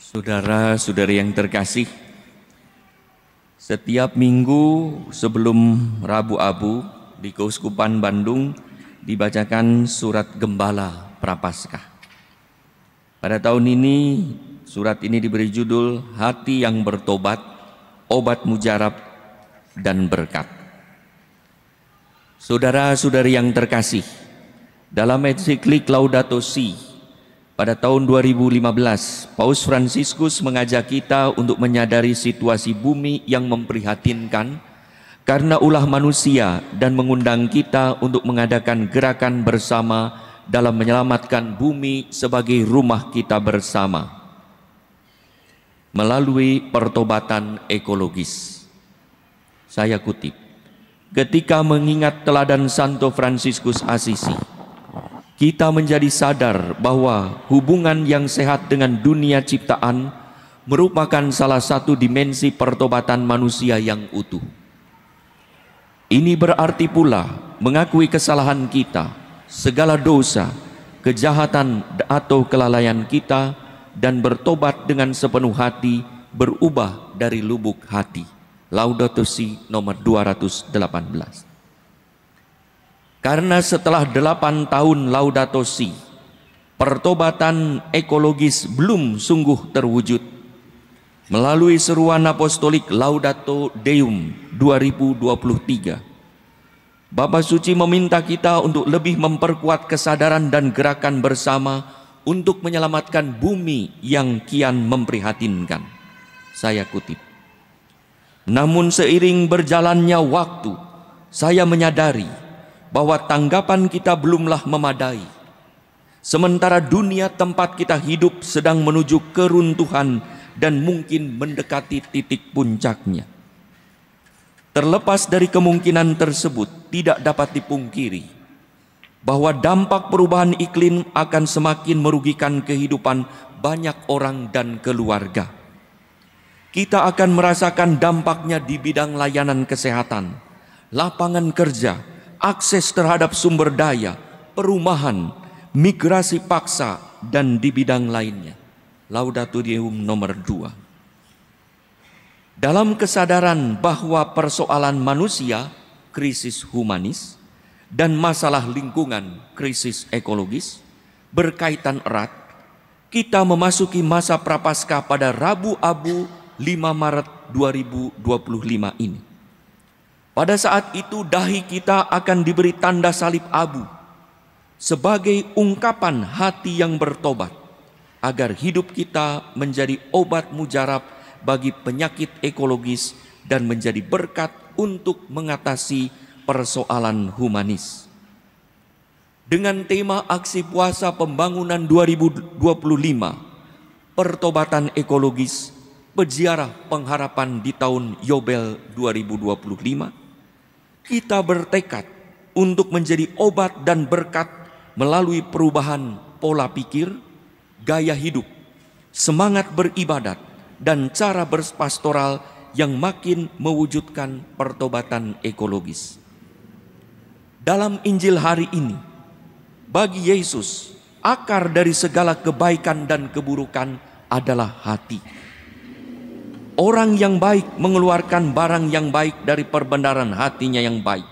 Saudara-saudari yang terkasih, setiap minggu sebelum Rabu Abu di Keuskupan Bandung dibacakan surat Gembala Prapaskah. Pada tahun ini surat ini diberi judul Hati yang Bertobat, Obat Mujarab dan Berkat. Saudara-saudari yang terkasih, dalam ensiklik Laudato Si pada tahun 2015, Paus Fransiskus mengajak kita untuk menyadari situasi bumi yang memprihatinkan karena ulah manusia dan mengundang kita untuk mengadakan gerakan bersama dalam menyelamatkan bumi sebagai rumah kita bersama melalui pertobatan ekologis. Saya kutip, ketika mengingat teladan Santo Fransiskus Assisi, kita menjadi sadar bahwa hubungan yang sehat dengan dunia ciptaan merupakan salah satu dimensi pertobatan manusia yang utuh. Ini berarti pula mengakui kesalahan kita, segala dosa, kejahatan atau kelalaian kita, dan bertobat dengan sepenuh hati, berubah dari lubuk hati. Laudato Si nomor 218. Karena setelah 8 tahun Laudato Si, pertobatan ekologis belum sungguh terwujud. Melalui seruan apostolik Laudato Deum 2023, Bapa Suci meminta kita untuk lebih memperkuat kesadaran dan gerakan bersama untuk menyelamatkan bumi yang kian memprihatinkan. Saya kutip, namun seiring berjalannya waktu, saya menyadari bahwa tanggapan kita belumlah memadai. Sementara dunia tempat kita hidup sedang menuju keruntuhan dan mungkin mendekati titik puncaknya. Terlepas dari kemungkinan tersebut, tidak dapat dipungkiri bahwa dampak perubahan iklim akan semakin merugikan kehidupan banyak orang dan keluarga. Kita akan merasakan dampaknya di bidang layanan kesehatan, lapangan kerja, akses terhadap sumber daya, perumahan, migrasi paksa, dan di bidang lainnya. Laudato Deum nomor 2. Dalam kesadaran bahwa persoalan manusia, krisis humanis, dan masalah lingkungan, krisis ekologis, berkaitan erat, kita memasuki masa Prapaskah pada Rabu Abu 5 Maret 2025 ini. Pada saat itu dahi kita akan diberi tanda salib abu sebagai ungkapan hati yang bertobat agar hidup kita menjadi obat mujarab bagi penyakit ekologis dan menjadi berkat untuk mengatasi persoalan humanis. Dengan tema aksi puasa pembangunan 2025, pertobatan ekologis, peziarah pengharapan di tahun Yobel 2025, kita bertekad untuk menjadi obat dan berkat melalui perubahan pola pikir, gaya hidup, semangat beribadat, dan cara berpastoral yang makin mewujudkan pertobatan ekologis. Dalam Injil hari ini, bagi Yesus, akar dari segala kebaikan dan keburukan adalah hati. Orang yang baik mengeluarkan barang yang baik dari perbendaharaan hatinya yang baik.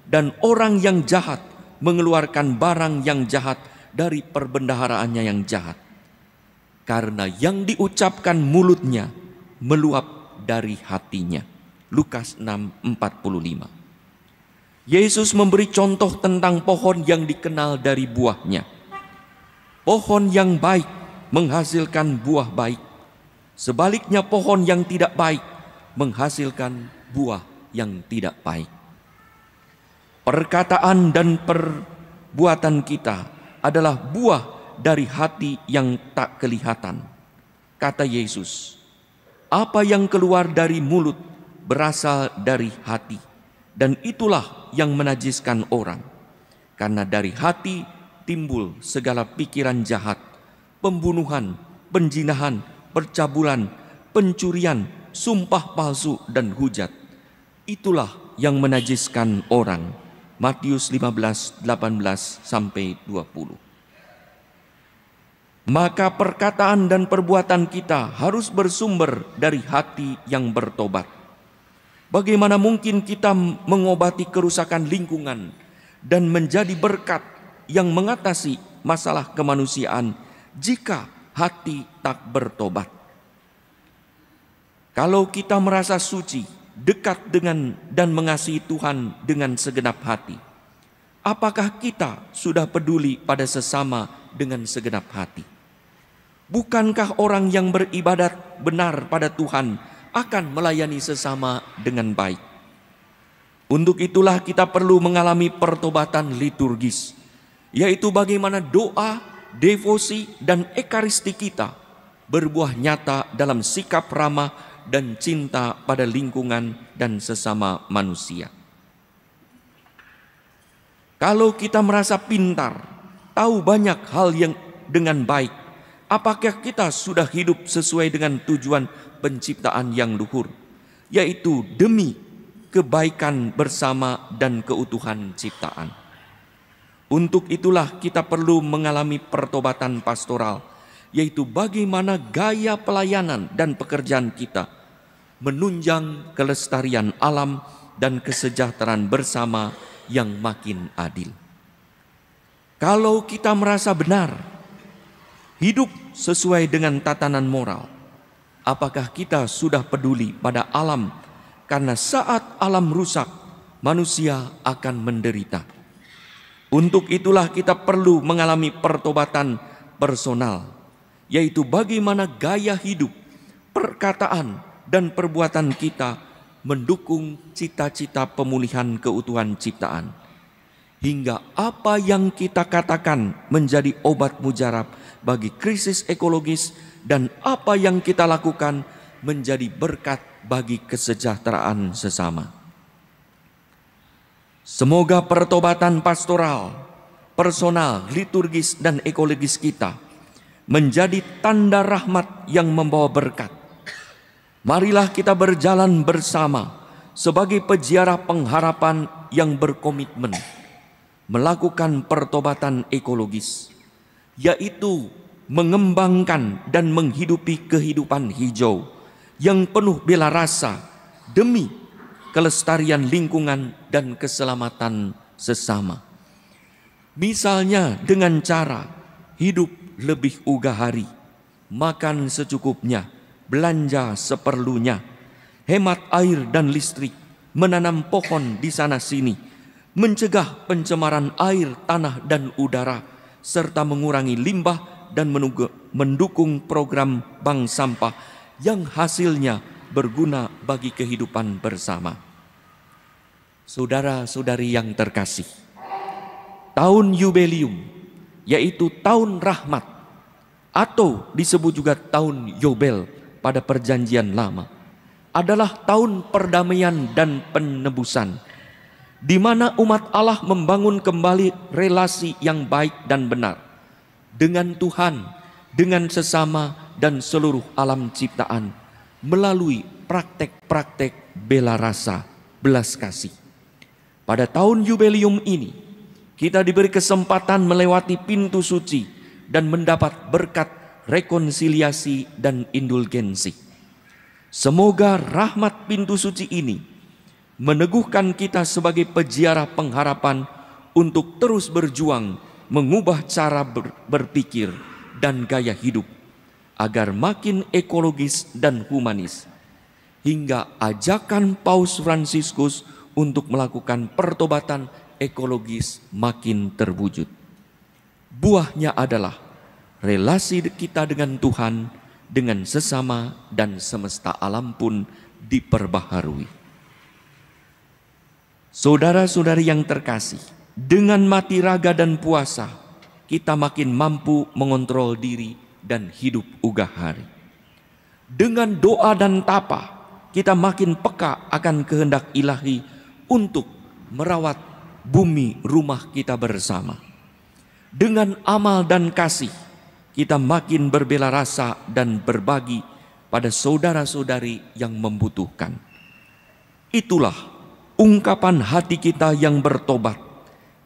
Dan orang yang jahat mengeluarkan barang yang jahat dari perbendaharaannya yang jahat. Karena yang diucapkan mulutnya meluap dari hatinya. Lukas 6:45. Yesus memberi contoh tentang pohon yang dikenal dari buahnya. Pohon yang baik menghasilkan buah baik. Sebaliknya pohon yang tidak baik menghasilkan buah yang tidak baik. Perkataan dan perbuatan kita adalah buah dari hati yang tak kelihatan. Kata Yesus, apa yang keluar dari mulut berasal dari hati, dan itulah yang menajiskan orang. Karena dari hati timbul segala pikiran jahat, pembunuhan, penjinahan, percabulan, pencurian, sumpah palsu, dan hujat. Itulah yang menajiskan orang. Matius 15:18-20. maka perkataan dan perbuatan kita harus bersumber dari hati yang bertobat. Bagaimana mungkin kita mengobati kerusakan lingkungan dan menjadi berkat yang mengatasi masalah kemanusiaan jika hati tak bertobat? Kalau kita merasa suci, dekat dengan dan mengasihi Tuhan dengan segenap hati, apakah kita sudah peduli pada sesama dengan segenap hati? Bukankah orang yang beribadat benar pada Tuhan akan melayani sesama dengan baik? Untuk itulah kita perlu mengalami pertobatan liturgis, yaitu bagaimana doa, devosi, dan ekaristi kita berbuah nyata dalam sikap ramah dan cinta pada lingkungan dan sesama manusia. Kalau kita merasa pintar, tahu banyak hal yang dengan baik, apakah kita sudah hidup sesuai dengan tujuan penciptaan yang luhur, yaitu demi kebaikan bersama dan keutuhan ciptaan? Untuk itulah kita perlu mengalami pertobatan pastoral, yaitu bagaimana gaya pelayanan dan pekerjaan kita menunjang kelestarian alam dan kesejahteraan bersama yang makin adil. Kalau kita merasa benar, hidup sesuai dengan tatanan moral, apakah kita sudah peduli pada alam? Karena saat alam rusak, manusia akan menderita. Untuk itulah kita perlu mengalami pertobatan personal, yaitu bagaimana gaya hidup, perkataan, dan perbuatan kita mendukung cita-cita pemulihan keutuhan ciptaan. Hingga apa yang kita katakan menjadi obat mujarab bagi krisis ekologis dan apa yang kita lakukan menjadi berkat bagi kesejahteraan sesama. Semoga pertobatan pastoral, personal, liturgis, dan ekologis kita menjadi tanda rahmat yang membawa berkat. Marilah kita berjalan bersama sebagai peziarah pengharapan yang berkomitmen melakukan pertobatan ekologis, yaitu mengembangkan dan menghidupi kehidupan hijau yang penuh bela rasa demi kelestarian lingkungan dan keselamatan sesama. Misalnya dengan cara hidup lebih ugahari, makan secukupnya, belanja seperlunya, hemat air dan listrik, menanam pohon di sana sini, mencegah pencemaran air, tanah, dan udara, serta mengurangi limbah dan mendukung program bank sampah yang hasilnya berguna bagi kehidupan bersama. Saudara-saudari yang terkasih, tahun Yubelium, yaitu tahun rahmat, atau disebut juga tahun Yobel pada perjanjian lama, adalah tahun perdamaian dan penebusan, di mana umat Allah membangun kembali relasi yang baik dan benar dengan Tuhan, dengan sesama, dan seluruh alam ciptaan melalui praktek-praktek bela rasa, belas kasih. Pada tahun Yubelium ini, kita diberi kesempatan melewati pintu suci dan mendapat berkat rekonsiliasi dan indulgensi. Semoga rahmat pintu suci ini meneguhkan kita sebagai peziarah pengharapan untuk terus berjuang mengubah cara berpikir dan gaya hidup agar makin ekologis dan humanis, hingga ajakan Paus Fransiskus untuk melakukan pertobatan ekologis makin terwujud. Buahnya adalah relasi kita dengan Tuhan, dengan sesama, dan semesta alam pun diperbaharui. Saudara-saudari yang terkasih, dengan mati raga dan puasa, kita makin mampu mengontrol diri dan hidup ugahari. Dengan doa dan tapa, kita makin peka akan kehendak ilahi untuk merawat bumi rumah kita bersama. Dengan amal dan kasih, kita makin berbela rasa dan berbagi pada saudara-saudari yang membutuhkan. Itulah ungkapan hati kita yang bertobat,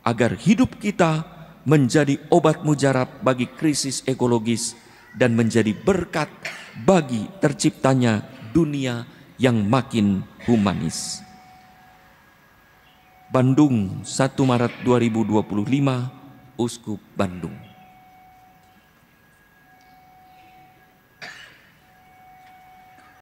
agar hidup kita menjadi obat mujarab bagi krisis ekologis dan menjadi berkat bagi terciptanya dunia yang makin humanis. Bandung, 1 Maret 2025, Uskup Bandung.